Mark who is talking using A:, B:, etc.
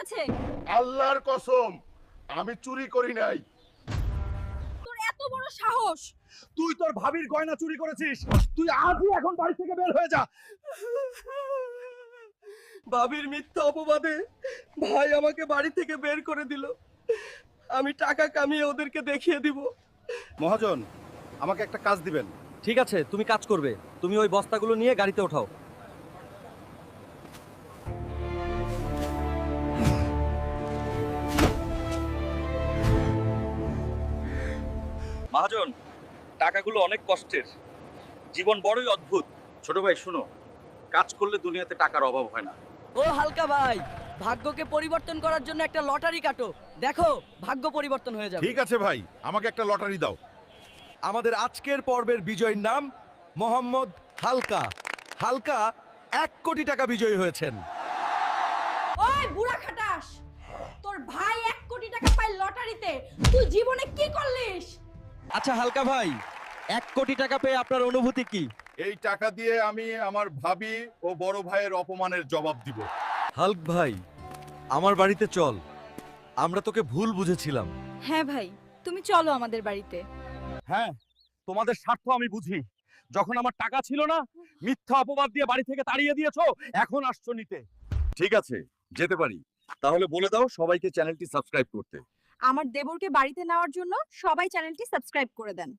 A: আছে?
B: আল্লাহর কসম আমি চুরি করি নাই।
A: তোর এত বড় সাহস!
C: তুই তোর ভাবির গয়না চুরি করেছিস। তুই আজই এখন বাড়ি থেকে বের হয়ে যা।
D: ভাবির মিথ্যা অপবাদে ভাই আমাকে বাড়ি থেকে বের করে দিল। আমি টাকা কামিয়ে ওদেরকে দেখিয়ে দিব।
C: মহাজন, আমাকে একটা কাজ দিবেন।
E: ঠিক আছে, তুমি কাজ করবে। তুমি ওই বস্তাগুলো নিয়ে গাড়িতে ওঠাও।
D: মহাজন, টাকাগুলো অনেক কষ্টের, জীবন বড়ই অদ্ভুত।
C: ছোট ভাই শুনো, কাজ করলে দুনিয়াতে টাকার অভাব হয় না।
F: ও হালকা ভাই, ভাগ্যকে পরিবর্তন করার জন্য একটা লটারি কাটো, দেখো ভাগ্য পরিবর্তন হয়ে যাবে।
B: ঠিক আছে ভাই, আমাকে একটা লটারি দাও।
C: আমাদের আজকের পর্বের বিজয়ীর নাম মোহাম্মদ হালকা। হালকা 1 কোটি টাকা বিজয়ী হয়েছেন।
A: ওই বুড়া খাটাস, তোর ভাই 1 কোটি টাকা পায় লটারিতে, তুই জীবনে কি করলিস?
E: আচ্ছা হালকা ভাই, 1 কোটি টাকা পেয়ে আপনার অনুভূতি কি?
B: এই টাকা দিয়ে আমি আমার ভাবি ও বড় ভাইয়ের অপমানের জবাব দিব।
E: হালক ভাই, আমার বাড়িতে চল। আমরা তোকে ভুল বুঝেছিলাম।
A: হ্যাঁ ভাই, তুমি চলো আমাদের বাড়িতে।
C: হ্যাঁ, তোমাদের স্বার্থ আমি বুঝি। যখন আমার টাকা ছিল না, মিথ্যা অপবাদ দিয়ে বাড়ি থেকে তাড়িয়ে দিয়েছো, এখন আসছো নিতে।
B: ঠিক আছে, যেতে পারি। তাহলে বলে দাও সবাইকে চ্যানেলটি সাবস্ক্রাইব করতে।
A: আমার দেবরকে বাড়িতে নেওয়ার জন্য সবাই চ্যানেলটি সাবস্ক্রাইব করে দেন।